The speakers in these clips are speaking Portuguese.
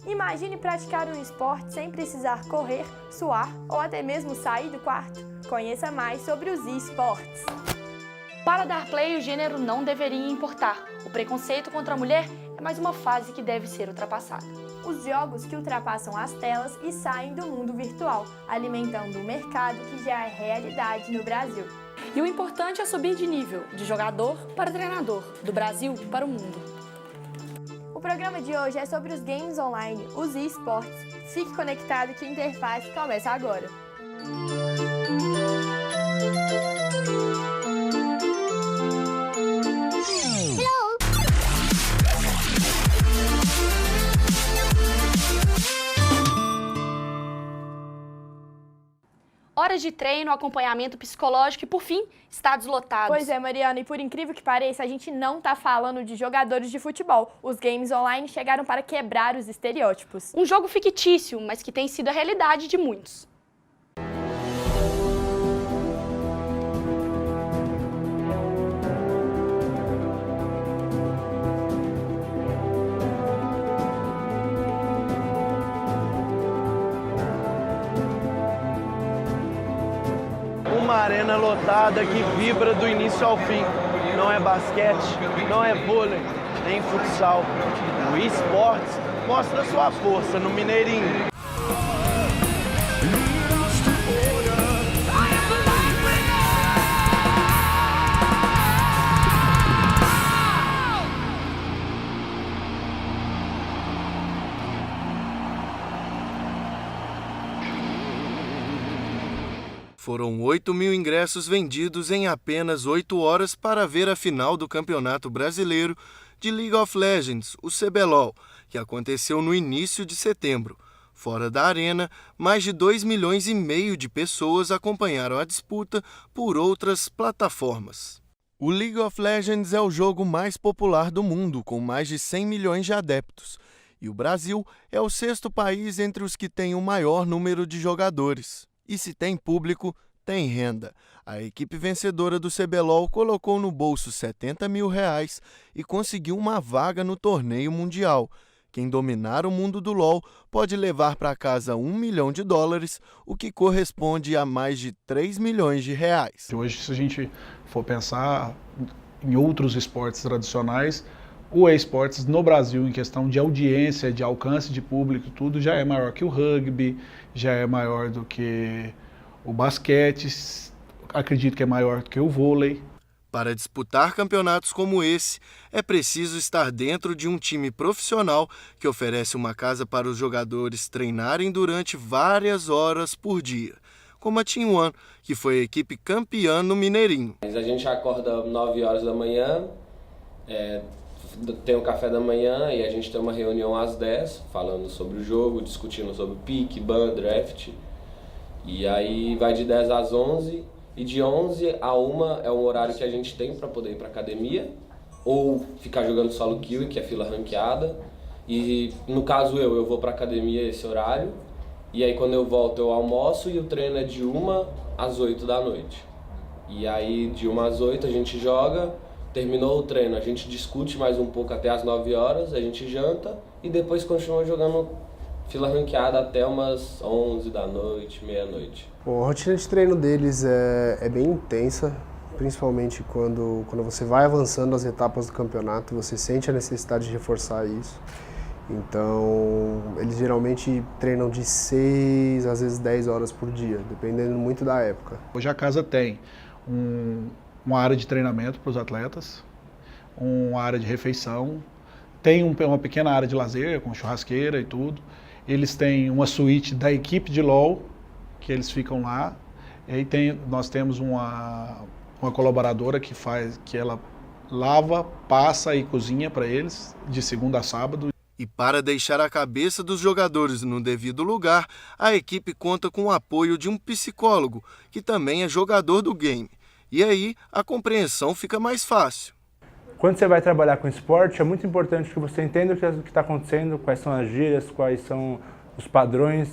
Imagine praticar um esporte sem precisar correr, suar ou até mesmo sair do quarto. Conheça mais sobre os esportes. Para dar play, o gênero não deveria importar. O preconceito contra a mulher é mais uma fase que deve ser ultrapassada. Os jogos que ultrapassam as telas e saem do mundo virtual, alimentando um mercado que já é realidade no Brasil. E o importante é subir de nível, de jogador para treinador, do Brasil para o mundo. O programa de hoje é sobre os games online, os esportes. Fique conectado que a Interface começa agora. Horas de treino, acompanhamento psicológico e, por fim, estádios lotados. Pois é, Mariana, e por incrível que pareça, a gente não tá falando de jogadores de futebol. Os games online chegaram para quebrar os estereótipos. Um jogo fictício, mas que tem sido a realidade de muitos. Uma arena lotada que vibra do início ao fim. Não é basquete, não é vôlei, nem futsal. O esportes mostra sua força no Mineirinho. Foram 8.000 ingressos vendidos em apenas 8 horas para ver a final do Campeonato Brasileiro de League of Legends, o CBLOL, que aconteceu no início de setembro. Fora da arena, mais de 2,5 milhões de pessoas acompanharam a disputa por outras plataformas. O League of Legends é o jogo mais popular do mundo, com mais de 100 milhões de adeptos. E o Brasil é o 6º país entre os que tem o maior número de jogadores. E se tem público, tem renda. A equipe vencedora do CBLOL colocou no bolso R$70 mil e conseguiu uma vaga no torneio mundial. Quem dominar o mundo do LoL pode levar para casa $1 milhão, o que corresponde a mais de R$3 milhões. Hoje, se a gente for pensar em outros esportes tradicionais, o esportes no Brasil, em questão de audiência, de alcance de público, tudo já é maior que o rugby, já é maior do que o basquete, acredito que é maior do que o vôlei. Para disputar campeonatos como esse, é preciso estar dentro de um time profissional que oferece uma casa para os jogadores treinarem durante várias horas por dia, como a Team One, que foi a equipe campeã no Mineirinho. A gente acorda 9 horas da manhã, tem o café da manhã e a gente tem uma reunião às 10, falando sobre o jogo, discutindo sobre pique, ban, draft. E aí vai de 10 às 11 e de 11 a 1 é um horário que a gente tem para poder ir para academia ou ficar jogando solo queue, que é fila ranqueada. E no caso eu vou para academia esse horário e aí quando eu volto eu almoço e o treino é de 1 às 8 da noite. E aí de 1 às 8 a gente joga. Terminou o treino, a gente discute mais um pouco até as 9 horas, a gente janta e depois continua jogando fila ranqueada até umas 11 da noite, meia-noite. Bom, a rotina de treino deles é bem intensa, principalmente quando você vai avançando as etapas do campeonato, você sente a necessidade de reforçar isso. Então, eles geralmente treinam de 6 às vezes 10 horas por dia, dependendo muito da época. Hoje a casa tem uma área de treinamento para os atletas, uma área de refeição, tem uma pequena área de lazer com churrasqueira e tudo. Eles têm uma suíte da equipe de LoL, que eles ficam lá. E aí nós temos uma colaboradora que ela lava, passa e cozinha para eles de segunda a sábado. E para deixar a cabeça dos jogadores no devido lugar, a equipe conta com o apoio de um psicólogo, que também é jogador do game. E aí a compreensão fica mais fácil. Quando você vai trabalhar com esporte, é muito importante que você entenda o que está acontecendo, quais são as gírias, quais são os padrões,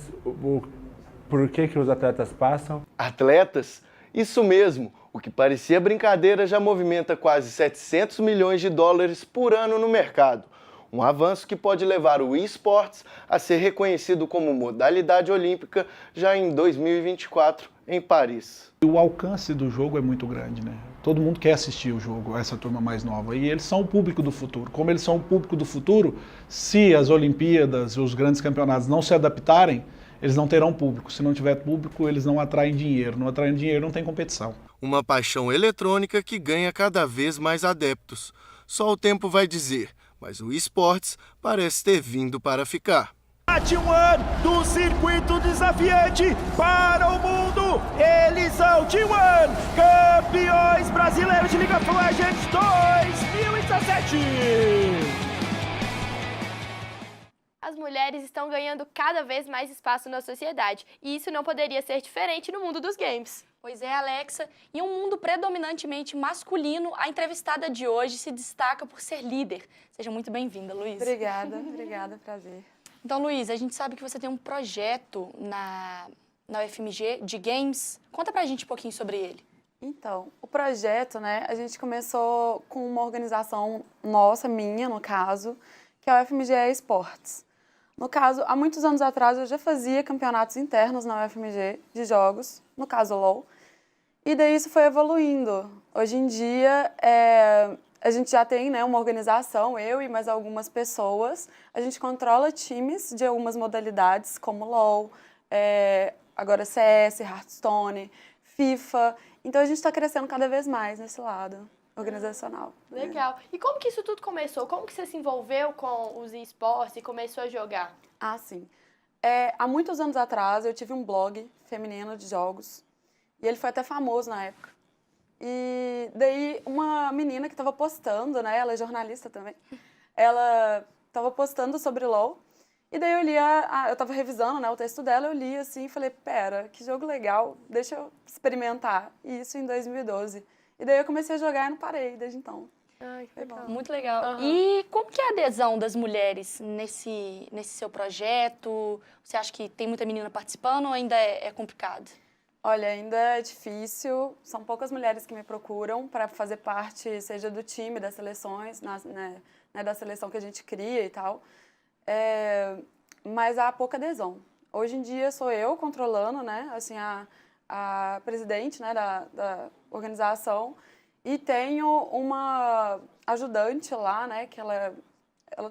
por que os atletas passam. Atletas? Isso mesmo! O que parecia brincadeira já movimenta quase $700 milhões por ano no mercado. Um avanço que pode levar o eSports a ser reconhecido como modalidade olímpica já em 2024 em Paris. O alcance do jogo é muito grande, né? Todo mundo quer assistir o jogo, essa turma mais nova, e eles são o público do futuro. Como eles são o público do futuro, se as Olimpíadas e os grandes campeonatos não se adaptarem, eles não terão público. Se não tiver público, eles não atraem dinheiro. Não atraem dinheiro, não tem competição. Uma paixão eletrônica que ganha cada vez mais adeptos. Só o tempo vai dizer, mas o eSports parece ter vindo para ficar. A T1 do circuito desafiante para o mundo, eles são T1, campeões brasileiros de League of Legends 2017. As mulheres estão ganhando cada vez mais espaço na sociedade, e isso não poderia ser diferente no mundo dos games. Pois é, Alexa. Em um mundo predominantemente masculino, a entrevistada de hoje se destaca por ser líder. Seja muito bem-vinda, Luísa. Obrigada, prazer. Então, Luísa, a gente sabe que você tem um projeto na UFMG de games. Conta pra gente um pouquinho sobre ele. Então, o projeto, né, a gente começou com uma organização nossa, minha, no caso, que é a UFMG Esportes. No caso, há muitos anos atrás, eu já fazia campeonatos internos na UFMG de jogos, no caso LoL, e daí isso foi evoluindo. Hoje em dia, a gente já tem, né, uma organização, eu e mais algumas pessoas, a gente controla times de algumas modalidades, como LoL, agora CS, Hearthstone, FIFA, então a gente está crescendo cada vez mais nesse lado organizacional. Legal. E como que isso tudo começou? Como que você se envolveu com os esportes e começou a jogar? Ah, sim. Há muitos anos atrás, eu tive um blog feminino de jogos, e ele foi até famoso na época. E daí, uma menina que estava postando, né, ela é jornalista também, ela estava postando sobre LoL, e daí eu lia, eu estava revisando, né, o texto dela, eu li assim e falei, pera, que jogo legal, deixa eu experimentar. E isso em 2012. E daí eu comecei a jogar e não parei desde então. Ai, que legal. Muito legal. E como que é a adesão das mulheres nesse seu projeto? Você acha que tem muita menina participando ou ainda é complicado? Olha, ainda é difícil. São poucas mulheres que me procuram para fazer parte, seja do time, das seleções, né, da seleção que a gente cria e tal. Mas há pouca adesão. Hoje em dia sou eu controlando, né, assim, a presidente, né, da organização, e tenho uma ajudante lá, né, que ela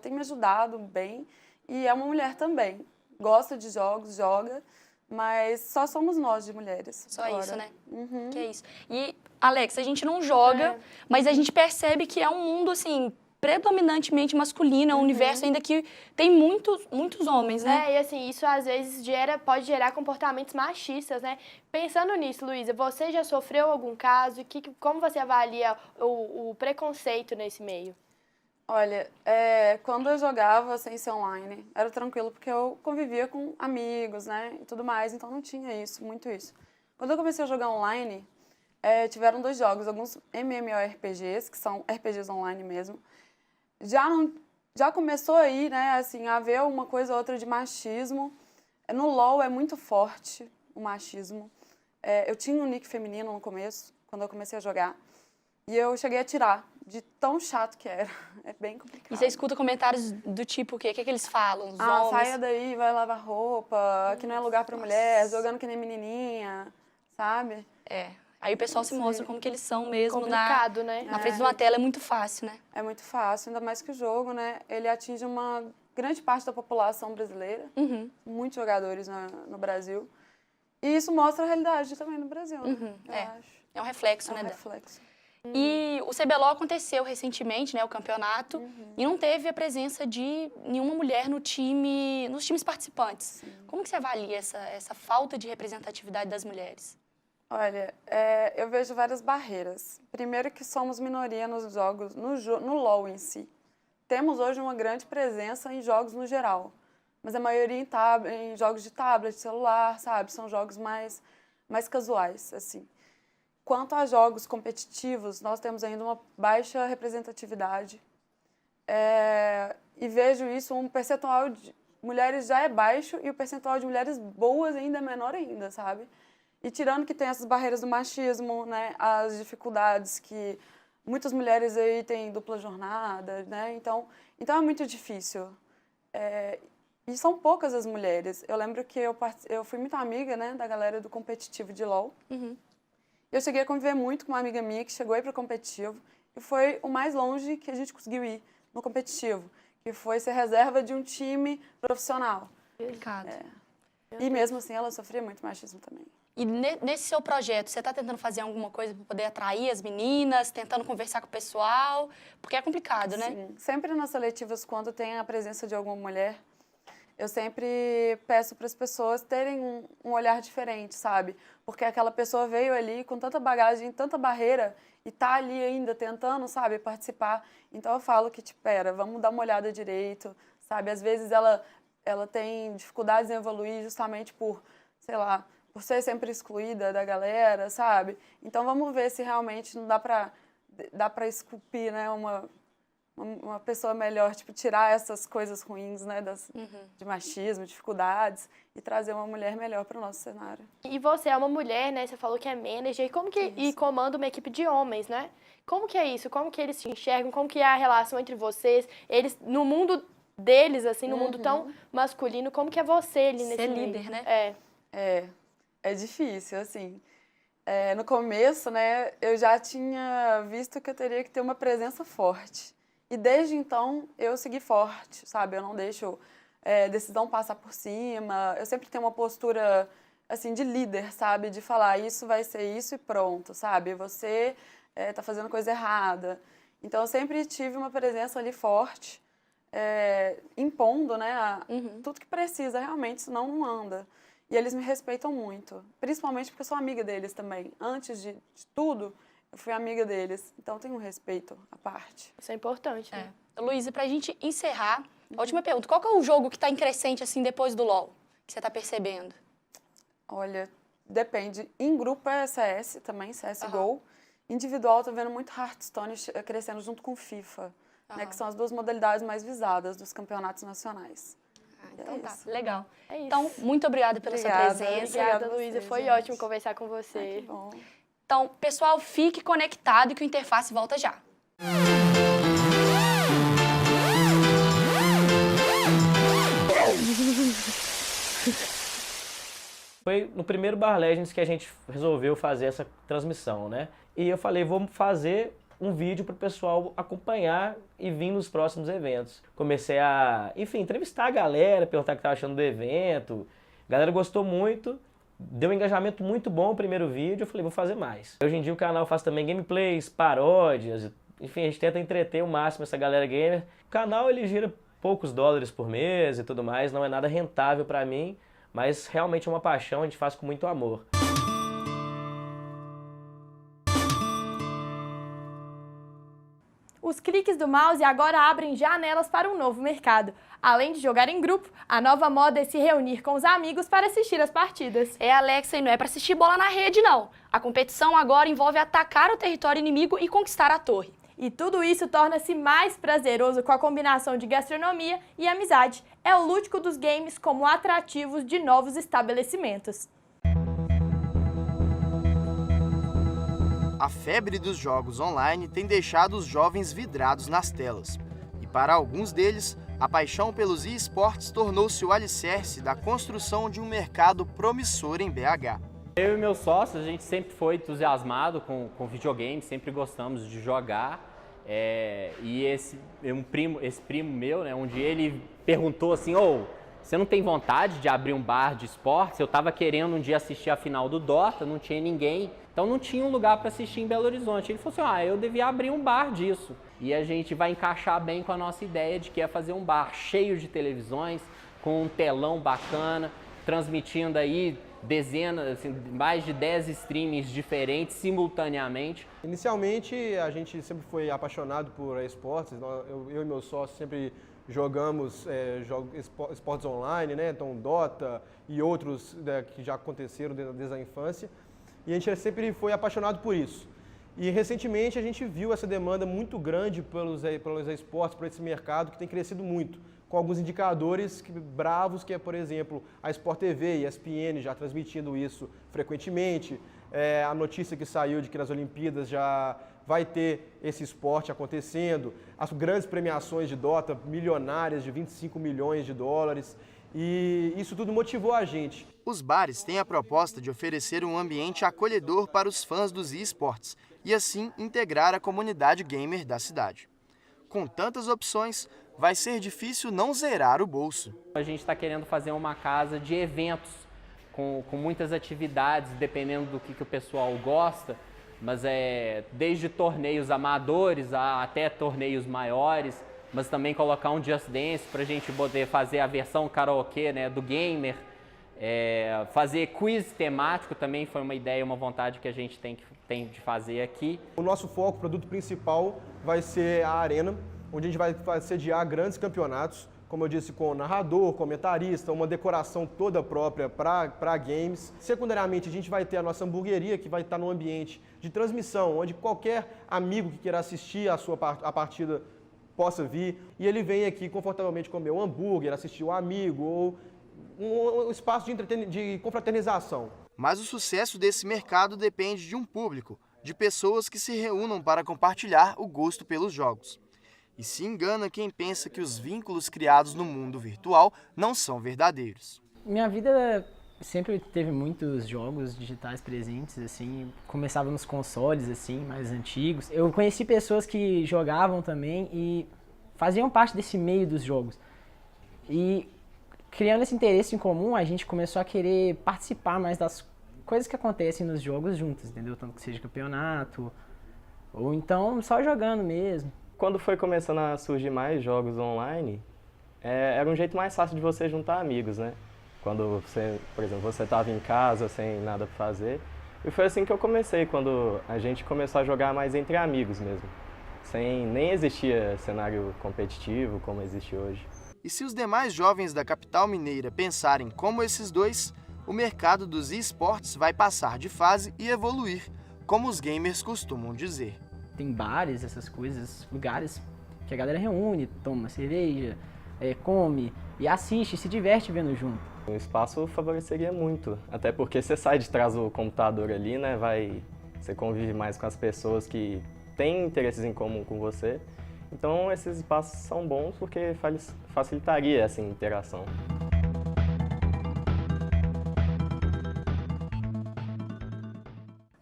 tem me ajudado bem, e é uma mulher também. Gosta de jogos, joga, mas só somos nós de mulheres. Só agora. isso, né? Uhum. Que é isso. E, Alex, a gente não joga, mas a gente percebe que é um mundo, assim, predominantemente masculino, é um universo ainda que tem muitos homens, né? E assim, isso às vezes pode gerar comportamentos machistas, né? Pensando nisso, Luísa, você já sofreu algum caso? Como você avalia o preconceito nesse meio? Olha, quando eu jogava sem ser online, era tranquilo porque eu convivia com amigos, né, e tudo mais, então não tinha muito isso. Quando eu comecei a jogar online, tiveram 2 jogos, alguns MMORPGs, que são RPGs online mesmo. Já começou aí, né, assim, a haver uma coisa ou outra de machismo. No LoL é muito forte o machismo. Eu tinha um nick feminino no começo, quando eu comecei a jogar, e eu cheguei a tirar, de tão chato que era. É bem complicado. E você escuta comentários do tipo o quê? O que é que eles falam? Os homens? Saia daí, vai lavar roupa, aqui não é lugar pra mulher, jogando que nem menininha, sabe? Aí o pessoal se mostra como que eles são mesmo. Complicado, né? Na frente de uma tela é muito fácil, né? É muito fácil, ainda mais que o jogo, né? Ele atinge uma grande parte da população brasileira, muitos jogadores no Brasil. E isso mostra a realidade também no Brasil, né? Eu acho. É um reflexo, né? Reflexo. E o CBLOL aconteceu recentemente, né, o campeonato, e não teve a presença de nenhuma mulher nos times participantes. Como que você avalia essa falta de representatividade das mulheres? Olha, eu vejo várias barreiras. Primeiro que somos minoria nos jogos, no LoL em si. Temos hoje uma grande presença em jogos no geral, mas a maioria em jogos de tablet, celular, sabe? São jogos mais casuais, assim. Quanto a jogos competitivos, nós temos ainda uma baixa representatividade. E vejo isso, um percentual de mulheres já é baixo e o percentual de mulheres boas ainda é menor ainda, sabe? E tirando que tem essas barreiras do machismo, né, as dificuldades que muitas mulheres aí têm dupla jornada, né? Então, Então é muito difícil. E são poucas as mulheres. Eu lembro que eu fui muito amiga, né, da galera do competitivo de LOL. Eu cheguei a conviver muito com uma amiga minha que chegou aí para o competitivo e foi o mais longe que a gente conseguiu ir no competitivo, que foi ser reserva de um time profissional. Delicado. E mesmo assim ela sofria muito machismo também. E nesse seu projeto, você está tentando fazer alguma coisa para poder atrair as meninas, tentando conversar com o pessoal? Porque é complicado, né? Sim. Sempre nas seletivas, quando tem a presença de alguma mulher, eu sempre peço para as pessoas terem um olhar diferente, sabe? Porque aquela pessoa veio ali com tanta bagagem, tanta barreira e tá ali ainda tentando, sabe, participar. Então eu falo que, vamos dar uma olhada direito, sabe? Às vezes ela tem dificuldades em evoluir justamente por, sei lá, por ser sempre excluída da galera, sabe? Então vamos ver se realmente não dá para esculpir, né, uma pessoa melhor, tirar essas coisas ruins, né, de machismo, dificuldades, e trazer uma mulher melhor para o nosso cenário. E você é uma mulher, né? Você falou que é manager. E comanda uma equipe de homens, né? Como que é isso? Como que eles se enxergam? Como que é a relação entre vocês? Eles, no mundo deles, assim, no mundo tão masculino, como que é você ali nesse Ser meio? líder, né? É difícil, assim. No começo, né, eu já tinha visto que eu teria que ter uma presença forte. E desde então, eu segui forte, sabe? Eu não deixo decisão passar por cima. Eu sempre tenho uma postura, assim, de líder, sabe? De falar, isso vai ser isso e pronto, sabe? Você tá fazendo coisa errada. Então, eu sempre tive uma presença ali forte, impondo, né, tudo que precisa, realmente, senão não anda. E eles me respeitam muito, principalmente porque eu sou amiga deles também. Antes de tudo, eu fui amiga deles, então tenho um respeito à parte. Isso é importante, né? Luísa, pra gente encerrar, a última pergunta. Qual que é o jogo que tá em crescente, assim, depois do LoL, que você tá percebendo? Olha, depende. Em grupo é CS também, CSGO. Individual, tô vendo muito Hearthstone crescendo junto com FIFA, né, que são as duas modalidades mais visadas dos campeonatos nacionais. Então tá, legal. É isso. Então, muito obrigada pela sua presença. Obrigada, Luísa. Foi ótimo conversar com você. Que bom. Então, pessoal, fique conectado que o Interface volta já. Foi no primeiro Bar Legends que a gente resolveu fazer essa transmissão, né? E eu falei, vamos fazer um vídeo para o pessoal acompanhar e vir nos próximos eventos. Comecei a, enfim, entrevistar a galera, perguntar o que estava achando do evento. A galera gostou muito, deu um engajamento muito bom o primeiro vídeo, eu falei, vou fazer mais. Hoje em dia o canal faz também gameplays, paródias, enfim, a gente tenta entreter o máximo essa galera gamer. O canal, ele gira poucos dólares por mês e tudo mais, não é nada rentável para mim, mas realmente é uma paixão, a gente faz com muito amor. Os cliques do mouse agora abrem janelas para um novo mercado. Além de jogar em grupo, a nova moda é se reunir com os amigos para assistir as partidas. Alexa, e não é para assistir bola na rede, não. A competição agora envolve atacar o território inimigo e conquistar a torre. E tudo isso torna-se mais prazeroso com a combinação de gastronomia e amizade. É o lúdico dos games como atrativos de novos estabelecimentos. A febre dos jogos online tem deixado os jovens vidrados nas telas. E para alguns deles, a paixão pelos esportes tornou-se o alicerce da construção de um mercado promissor em BH. Eu e meus sócios, a gente sempre foi entusiasmado com videogame, sempre gostamos de jogar. E esse primo meu, né, um dia ele perguntou assim, você não tem vontade de abrir um bar de esportes? Eu estava querendo um dia assistir a final do Dota, não tinha ninguém, então não tinha um lugar para assistir em Belo Horizonte. Ele falou assim, eu devia abrir um bar disso. E a gente vai encaixar bem com a nossa ideia de que é fazer um bar cheio de televisões, com um telão bacana, transmitindo aí dezenas, assim, mais de 10 streamings diferentes simultaneamente. Inicialmente a gente sempre foi apaixonado por esportes, eu e meu sócio sempre jogamos esportes online, né? Então Dota e outros que já aconteceram desde a infância, e a gente sempre foi apaixonado por isso. E recentemente a gente viu essa demanda muito grande pelos esportes, por esse mercado que tem crescido muito, com alguns indicadores bravos, que é, por exemplo, a Sport TV e a ESPN já transmitindo isso frequentemente, a notícia que saiu de que nas Olimpíadas já vai ter esse esporte acontecendo, as grandes premiações de Dota, milionárias de 25 milhões de dólares, e isso tudo motivou a gente. Os bares têm a proposta de oferecer um ambiente acolhedor para os fãs dos esportes e assim integrar a comunidade gamer da cidade. Com tantas opções, vai ser difícil não zerar o bolso. A gente está querendo fazer uma casa de eventos, com muitas atividades, dependendo do que o pessoal gosta, mas desde torneios amadores até torneios maiores, mas também colocar um Just Dance para a gente poder fazer a versão karaokê, né, do gamer, fazer quiz temático também foi uma ideia, uma vontade que a gente tem de fazer aqui. O nosso foco, o produto principal, vai ser a arena, onde a gente vai sediar grandes campeonatos, como eu disse, com narrador, comentarista, uma decoração toda própria para games. Secundariamente, a gente vai ter a nossa hamburgueria, que vai estar num ambiente de transmissão, onde qualquer amigo que queira assistir a partida possa vir, e ele vem aqui confortavelmente comer um hambúrguer, assistir um amigo, ou um espaço de confraternização. Mas o sucesso desse mercado depende de um público, de pessoas que se reúnam para compartilhar o gosto pelos jogos. E se engana quem pensa que os vínculos criados no mundo virtual não são verdadeiros. Minha vida sempre teve muitos jogos digitais presentes, assim, começava nos consoles, assim, mais antigos. Eu conheci pessoas que jogavam também e faziam parte desse meio dos jogos. E criando esse interesse em comum, a gente começou a querer participar mais das coisas que acontecem nos jogos juntos, entendeu? Tanto que seja campeonato, ou então só jogando mesmo. Quando foi começando a surgir mais jogos online, era um jeito mais fácil de você juntar amigos, né? Quando você, por exemplo, você estava em casa sem nada para fazer. E foi assim que eu comecei, quando a gente começou a jogar mais entre amigos mesmo. Nem existia cenário competitivo como existe hoje. E se os demais jovens da capital mineira pensarem como esses dois, o mercado dos esportes vai passar de fase e evoluir, como os gamers costumam dizer. Tem bares, essas coisas, lugares que a galera reúne, toma cerveja, come e assiste, se diverte vendo junto. O espaço favoreceria muito, até porque você sai de trás do computador ali, né? Você convive mais com as pessoas que têm interesses em comum com você. Então esses espaços são bons porque facilitaria essa interação.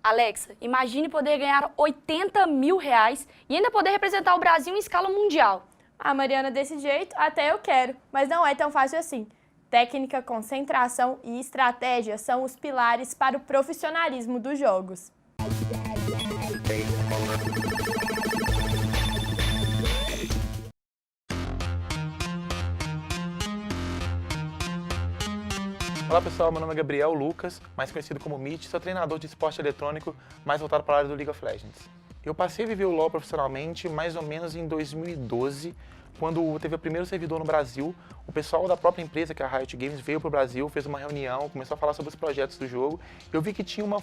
Alexa, imagine poder ganhar 80 mil reais e ainda poder representar o Brasil em escala mundial. Ah, Mariana, desse jeito até eu quero, mas não é tão fácil assim. Técnica, concentração e estratégia são os pilares para o profissionalismo dos jogos. Olá pessoal, meu nome é Gabriel Lucas, mais conhecido como Mitch, sou treinador de esporte eletrônico, mais voltado para a área do League of Legends. Eu passei a viver o LoL profissionalmente mais ou menos em 2012, quando teve o primeiro servidor no Brasil. O pessoal da própria empresa, que é a Riot Games, veio para o Brasil, fez uma reunião, começou a falar sobre os projetos do jogo. Eu vi que tinha uma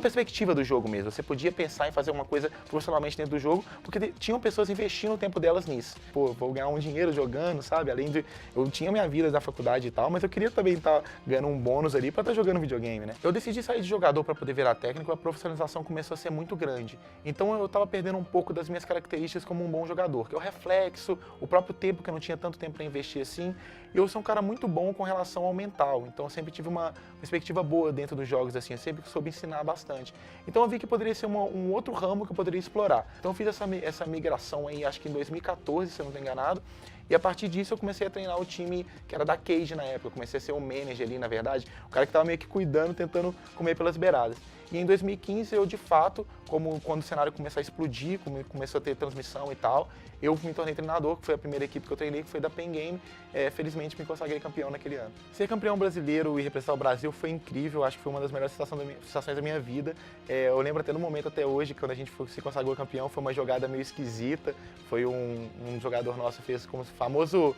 perspectiva do jogo mesmo. Você podia pensar em fazer uma coisa profissionalmente dentro do jogo, porque tinham pessoas investindo o tempo delas nisso. Pô, vou ganhar um dinheiro jogando, sabe? Além de... Eu tinha minha vida da faculdade e tal, mas eu queria também estar ganhando um bônus ali para estar jogando videogame, né? Eu decidi sair de jogador para poder virar técnico, a profissionalização começou a ser muito grande. Então eu estava perdendo um pouco das minhas características como um bom jogador, que é o reflexo, o próprio tempo, que eu não tinha tanto tempo para investir assim. E eu sou um cara muito bom com relação ao mental, então eu sempre tive uma perspectiva boa dentro dos jogos, assim, eu sempre soube ensinar bastante. Então eu vi que poderia ser um outro ramo que eu poderia explorar. Então eu fiz essa migração aí, acho que em 2014, se eu não estou enganado, e a partir disso eu comecei a treinar o time que era da Cage na época, eu comecei a ser o manager ali, na verdade, o cara que estava meio que cuidando, tentando comer pelas beiradas. E em 2015 eu, de fato, quando o cenário começou a explodir, começou a ter transmissão e tal, eu me tornei treinador, que foi a primeira equipe que eu treinei, que foi da Pen Game. Felizmente me consagrei campeão naquele ano. Ser campeão brasileiro e representar o Brasil foi incrível, acho que foi uma das melhores sensações da minha vida. Eu lembro até no momento até hoje, quando a gente se consagrou campeão, foi uma jogada meio esquisita. Foi um jogador nosso fez como se famoso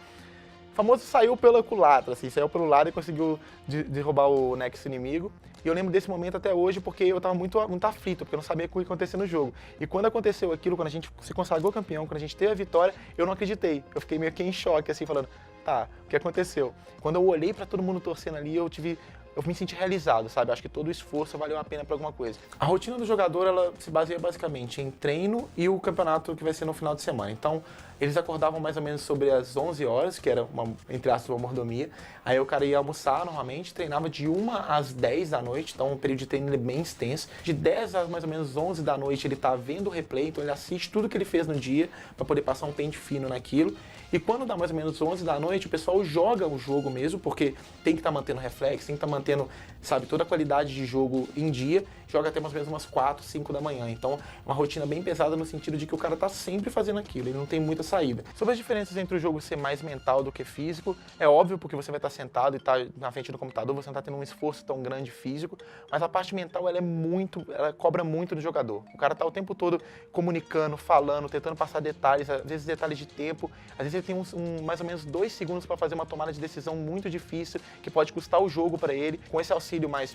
saiu pela culatra, assim, saiu pelo lado e conseguiu derrubar o Nexus inimigo. E eu lembro desse momento até hoje porque eu estava muito aflito, porque eu não sabia o que ia acontecer no jogo. E quando aconteceu aquilo, quando a gente se consagrou campeão, quando a gente teve a vitória, eu não acreditei. Eu fiquei meio que em choque, assim, falando, tá, o que aconteceu? Quando eu olhei para todo mundo torcendo ali, eu tive eu me senti realizado, sabe? Acho que todo o esforço valeu a pena para alguma coisa. A rotina do jogador, ela se baseia basicamente em treino e o campeonato que vai ser no final de semana. Então, eles acordavam mais ou menos sobre as 11 horas, que era, entre aspas, uma mordomia. Aí o cara ia almoçar normalmente, treinava de 1 às 10 da noite, então um período de treino bem extenso. De 10 às mais ou menos 11 da noite ele tá vendo o replay, então ele assiste tudo que ele fez no dia para poder passar um pente fino naquilo. E quando dá mais ou menos 11 da noite, o pessoal joga o jogo mesmo, porque tem que estar mantendo reflexo, tem que estar mantendo, sabe, toda a qualidade de jogo em dia. Joga até mais ou menos umas 4, 5 da manhã. Então, uma rotina bem pesada no sentido de que o cara tá sempre fazendo aquilo, ele não tem muita saída. Sobre as diferenças entre o jogo ser mais mental do que físico, é óbvio porque você vai estar sentado e tá na frente do computador, você não tá tendo um esforço tão grande físico, mas a parte mental, ela cobra muito do jogador. O cara tá o tempo todo comunicando, falando, tentando passar detalhes, às vezes detalhes de tempo, às vezes ele tem mais ou menos 2 segundos para fazer uma tomada de decisão muito difícil, que pode custar o jogo para ele. Com esse auxílio mais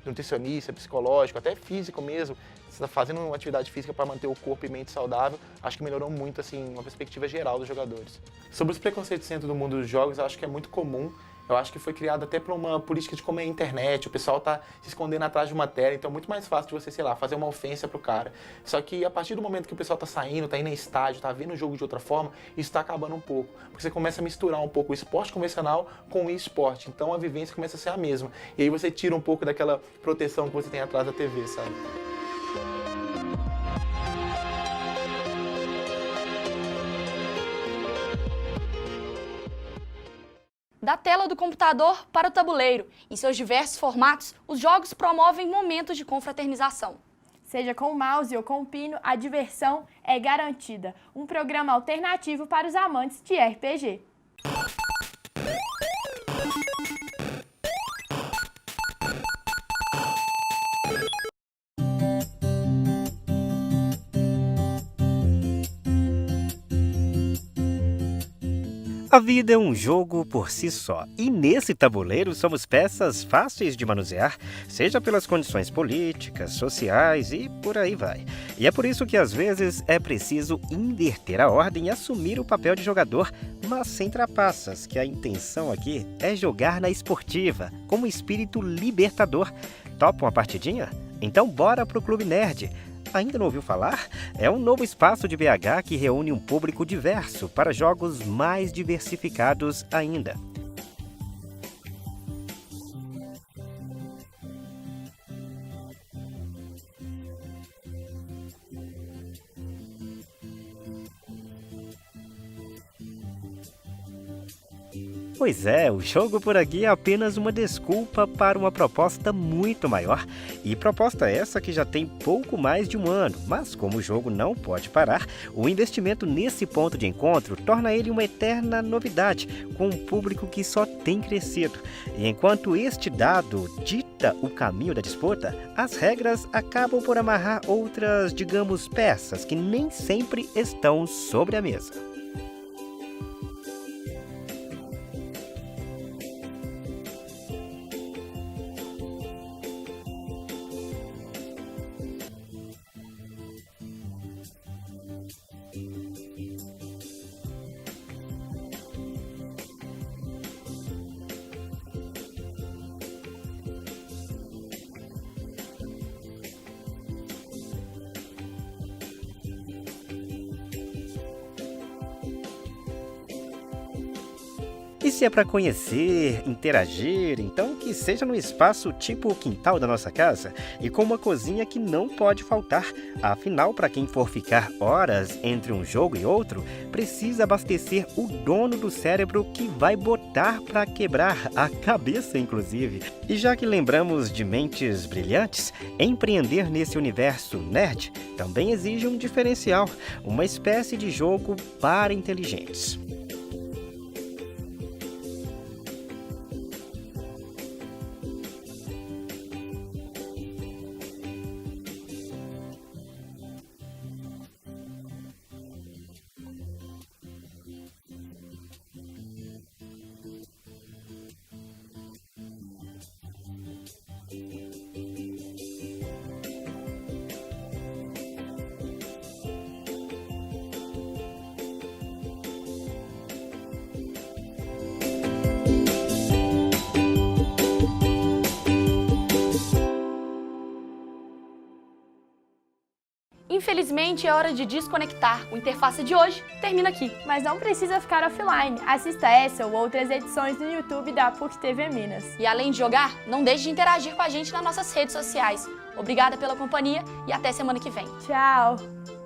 nutricionista, psicológico, até físico mesmo, você está fazendo uma atividade física para manter o corpo e mente saudável, acho que melhorou muito, assim, uma perspectiva geral dos jogadores. Sobre os preconceitos dentro do mundo dos jogos, eu acho que é muito comum. Eu acho que foi criado até por uma política de como é a internet, o pessoal tá se escondendo atrás de uma tela, então é muito mais fácil de você, sei lá, fazer uma ofensa pro cara. Só que a partir do momento que o pessoal tá saindo, tá indo em estádio, tá vendo o jogo de outra forma, isso tá acabando um pouco. Porque você começa a misturar um pouco o esporte convencional com o esporte, então a vivência começa a ser a mesma. E aí você tira um pouco daquela proteção que você tem atrás da TV, sabe? Da tela do computador para o tabuleiro. Em seus diversos formatos, os jogos promovem momentos de confraternização. Seja com o mouse ou com o pino, a diversão é garantida. Um programa alternativo para os amantes de RPG. A vida é um jogo por si só, e nesse tabuleiro somos peças fáceis de manusear, seja pelas condições políticas, sociais e por aí vai. E é por isso que às vezes é preciso inverter a ordem e assumir o papel de jogador, mas sem trapaças, que a intenção aqui é jogar na esportiva, como espírito libertador. Topa uma partidinha? Então bora pro Clube Nerd! Ainda não ouviu falar? É um novo espaço de BH que reúne um público diverso para jogos mais diversificados ainda. Pois é, o jogo por aqui é apenas uma desculpa para uma proposta muito maior. E proposta essa que já tem pouco mais de 1 ano, mas como o jogo não pode parar, o investimento nesse ponto de encontro torna ele uma eterna novidade, com um público que só tem crescido. E enquanto este dado dita o caminho da disputa, as regras acabam por amarrar outras, digamos, peças que nem sempre estão sobre a mesa. E se é para conhecer, interagir, então que seja num espaço tipo o quintal da nossa casa e com uma cozinha que não pode faltar. Afinal, para quem for ficar horas entre um jogo e outro, precisa abastecer o dono do cérebro que vai botar para quebrar a cabeça, inclusive. E já que lembramos de mentes brilhantes, empreender nesse universo nerd também exige um diferencial, uma espécie de jogo para inteligentes. Infelizmente, é hora de desconectar. O Interface de hoje termina aqui. Mas não precisa ficar offline. Assista essa ou outras edições no YouTube da PUC TV Minas. E além de jogar, não deixe de interagir com a gente nas nossas redes sociais. Obrigada pela companhia e até semana que vem. Tchau!